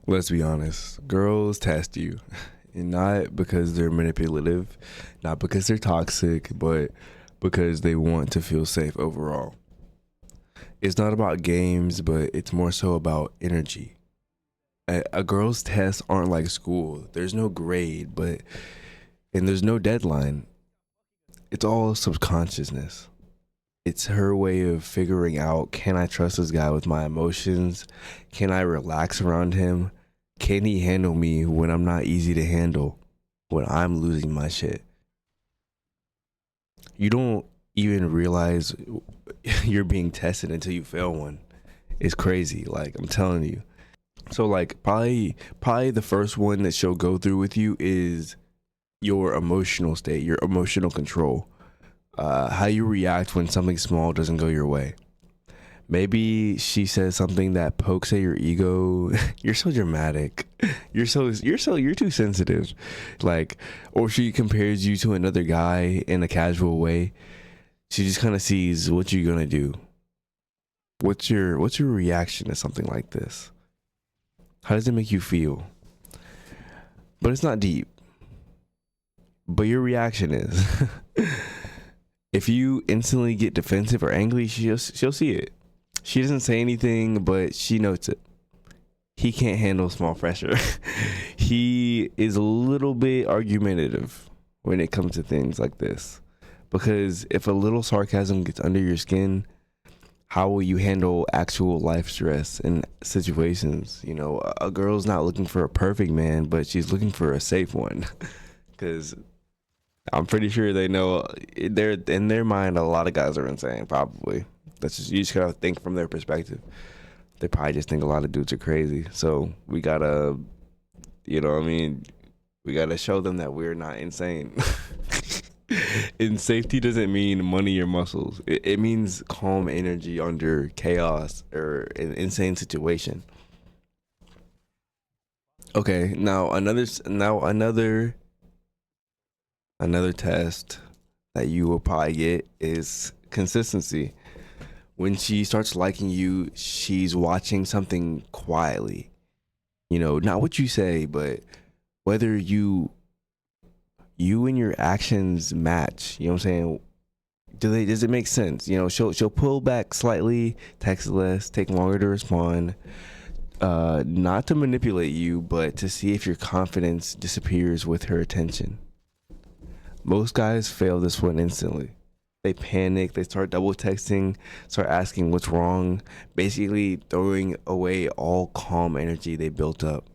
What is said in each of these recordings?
Let's be honest. Girls test you. And not because they're manipulative, not because they're toxic, but because they want to feel safe overall. It's not about games, but it's more so about energy. A girl's tests aren't like school. There's no grade, but and there's no deadline. It's all subconsciousness. It's her way of figuring out, can I trust this guy with my emotions? Can I relax around him? Can he handle me when I'm not easy to handle? When I'm losing my shit? You don't even realize you're being tested until you fail one. It's crazy, like I'm telling you. So like probably the first one that she'll go through with you is your emotional state, your emotional control. How you react when something small doesn't go your way. Maybe she says something that pokes at your ego. You're so dramatic. You're too sensitive. Like, or she compares you to another guy in a casual way. She just kind of sees what you're gonna do. What's your reaction to something like this? How does it make you feel? But it's not deep. But your reaction is. If you instantly get defensive or angry, she'll see it. She doesn't say anything, but she notes it. He can't handle small pressure. He is a little bit argumentative when it comes to things like this. Because if a little sarcasm gets under your skin, how will you handle actual life stress and situations? You know, a girl's not looking for a perfect man, but she's looking for a safe one. Because I'm pretty sure they know they're in their mind. A lot of guys are insane. Probably that's just, you just gotta think from their perspective. They probably just think a lot of dudes are crazy. So we gotta, you know what I mean? We gotta show them that we're not insane. And safety doesn't mean money or muscles. It means calm energy under chaos or an insane situation. Okay, now another test that you will probably get is consistency. When she starts liking you, she's watching something quietly. You know, not what you say, but whether you and your actions match. You know what I'm saying? Does it make sense? You know, she'll pull back slightly, text less, take longer to respond. Not to manipulate you, but to see if your confidence disappears with her attention. Most guys fail this one instantly. They panic, they start double texting, start asking what's wrong, basically throwing away all calm energy they built up.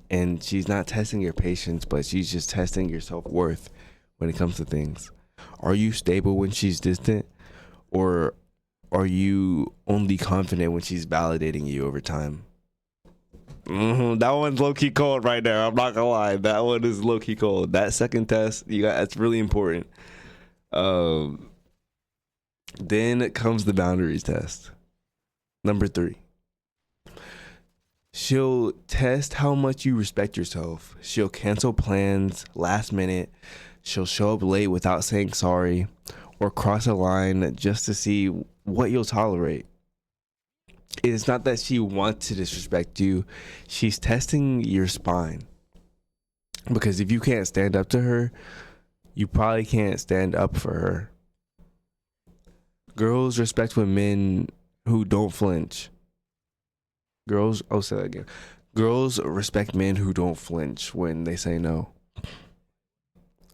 And she's not testing your patience, but she's just testing your self worth when it comes to things. Are you stable when she's distant? Or are you only confident when she's validating you over time? That one's low key cold right there. I'm not gonna lie. That one is low key cold. That second test, that's really important. Um, then comes the boundaries test. Number 3. She'll test how much you respect yourself. She'll cancel plans last minute. She'll show up late without saying sorry or cross a line just to see what you'll tolerate. It's not that she wants to disrespect you. She's testing your spine. Because if you can't stand up to her, you probably can't stand up for her. Girls respect when men who don't flinch. I'll say that again. Girls respect men who don't flinch when they say no.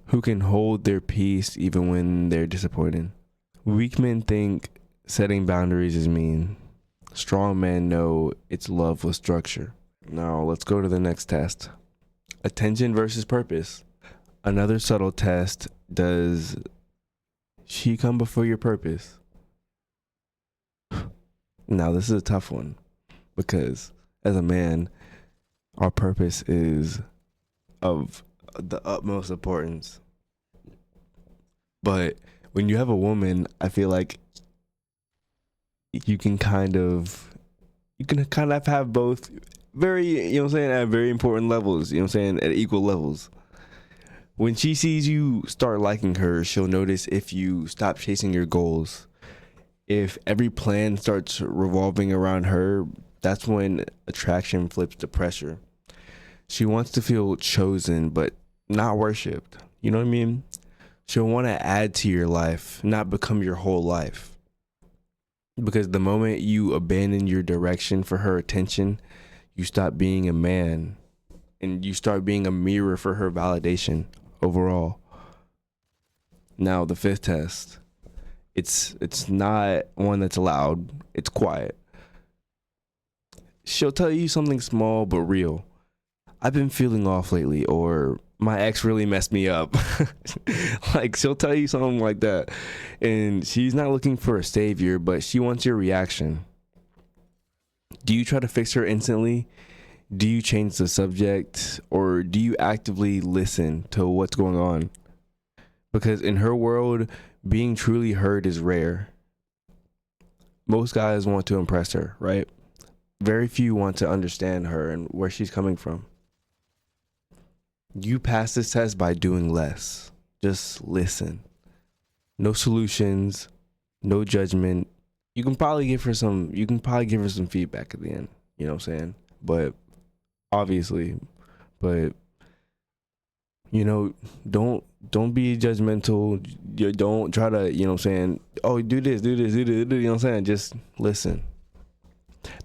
Who can hold their peace even when they're disappointed. Weak men think setting boundaries is mean. Strong men know it's love with structure. Now let's go to the next test. Attention versus purpose. Another subtle test. Does she come before your purpose? Now this is a tough one because as a man, our purpose is of the utmost importance. But when you have a woman, I feel like you can kind of have both very, you know what I'm saying, at very important levels, you know what I'm saying, at equal levels. When she sees you start liking her, she'll notice if you stop chasing your goals. If every plan starts revolving around her, That's when attraction flips to pressure. She wants to feel chosen, but not worshipped. You know what I mean? She'll want to add to your life, not become your whole life. Because the moment you abandon your direction for her attention, you stop being a man and you start being a mirror for her validation overall. Now, the fifth test. It's not one that's loud. It's quiet. She'll tell you something small but real. I've been feeling off lately, or my ex really messed me up. Like, she'll tell you something like that. And she's not looking for a savior, but she wants your reaction. Do you try to fix her instantly? Do you change the subject? Or do you actively listen to what's going on? Because in her world, being truly heard is rare. Most guys want to impress her, right? Very few want to understand her and where she's coming from. You pass this test by doing less. Just listen. No solutions, no judgment. You can probably give her some feedback at the end, you know what I'm saying? But obviously, but you know, don't be judgmental. You don't try to, you know what I'm saying, oh, do this, do this, do this, do, you know what I'm saying? Just listen.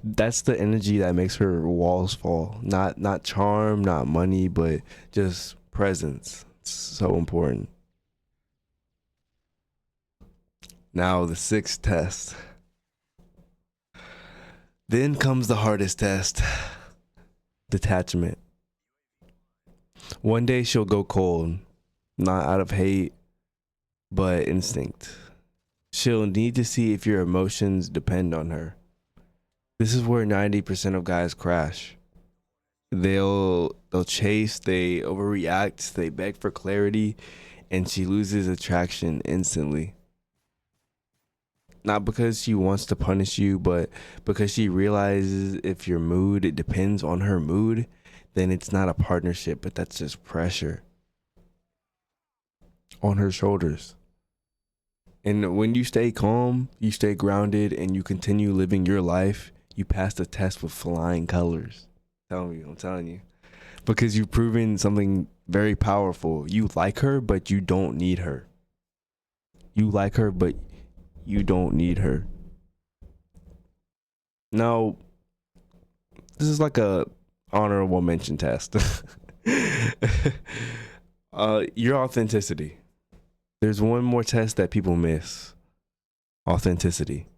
That's the energy that makes her walls fall. Not charm, not money, but just presence. It's so important. Now the sixth test. Then comes the hardest test. Detachment. One day she'll go cold, not out of hate, but instinct. She'll need to see if your emotions depend on her. This is where 90% of guys crash. They'll chase, they overreact, they beg for clarity, and she loses attraction instantly. Not because she wants to punish you, but because she realizes if your mood it depends on her mood, then it's not a partnership, but that's just pressure on her shoulders. And when you stay calm, you stay grounded, and you continue living your life, you pass the test with flying colors. I'm telling you. Because you've proven something very powerful. You like her, but you don't need her. You like her, but you don't need her. Now, this is like a honorable mention test. Your authenticity. There's one more test that people miss. Authenticity.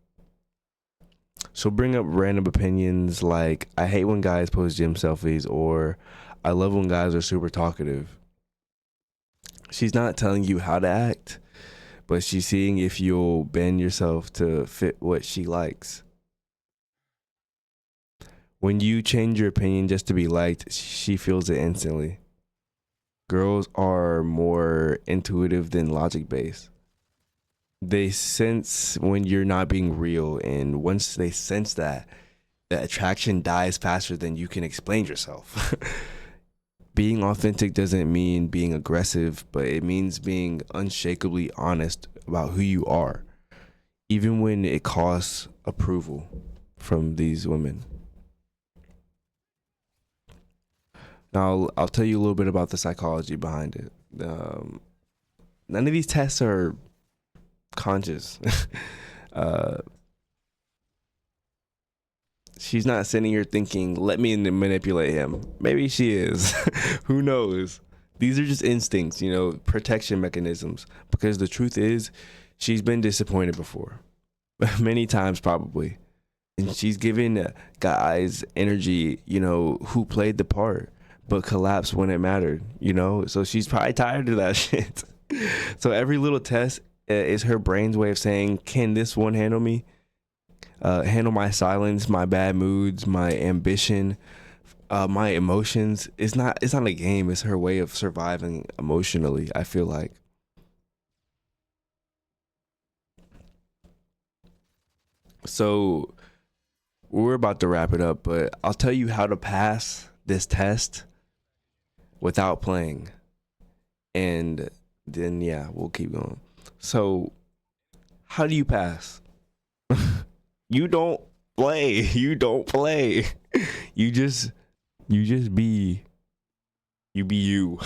She'll bring up random opinions like, I hate when guys post gym selfies, or I love when guys are super talkative. She's not telling you how to act, but she's seeing if you'll bend yourself to fit what she likes. When you change your opinion just to be liked, she feels it instantly. Girls are more intuitive than logic based. They sense when you're not being real, and once they sense that, the attraction dies faster than you can explain yourself. Being authentic doesn't mean being aggressive, but it means being unshakably honest about who you are, even when it costs approval from these women. Now, I'll tell you a little bit about the psychology behind it. None of these tests are conscious. uh, she's not sitting here thinking, let me manipulate him. Maybe she is. Who knows? These are just instincts, you know, protection mechanisms. Because the truth is, she's been disappointed before. Many times, probably. And she's given guys energy, you know, who played the part, but collapsed when it mattered, you know? So she's probably tired of that shit. So every little test is her brain's way of saying, can this one handle me? Handle my silence, my bad moods, my ambition, my emotions. It's not a game. It's her way of surviving emotionally, I feel like. So we're about to wrap it up, but I'll tell you how to pass this test without playing. And then, yeah, we'll keep going. So, how do you pass? You don't play. You don't play. You just be you.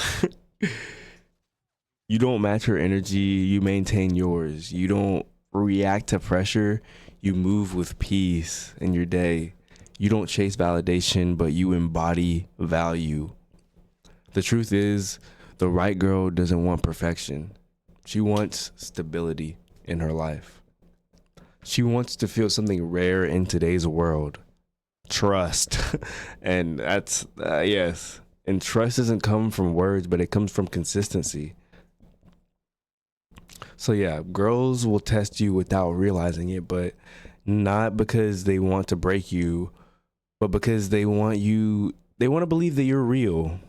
You don't match her energy, you maintain yours. You don't react to pressure, you move with peace in your day. You don't chase validation, but you embody value. The truth is, the right girl doesn't want perfection. She wants stability in her life. She wants to feel something rare in today's world: trust. And that's, yes. And trust doesn't come from words, but it comes from consistency. So yeah, girls will test you without realizing it, but not because they want to break you, but because they want to believe that you're real.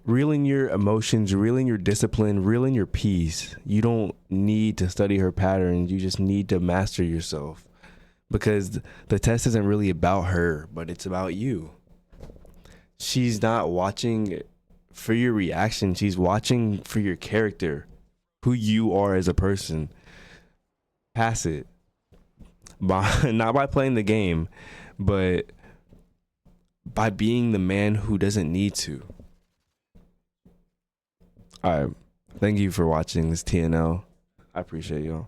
Real in your emotions, real in your discipline, real in your peace. You don't need to study her patterns. You just need to master yourself. Because the test isn't really about her, but it's about you. She's not watching for your reaction. She's watching for your character, who you are as a person. Pass it. Not by playing the game, but by being the man who doesn't need to. All right. Thank you for watching this TNL. I appreciate y'all.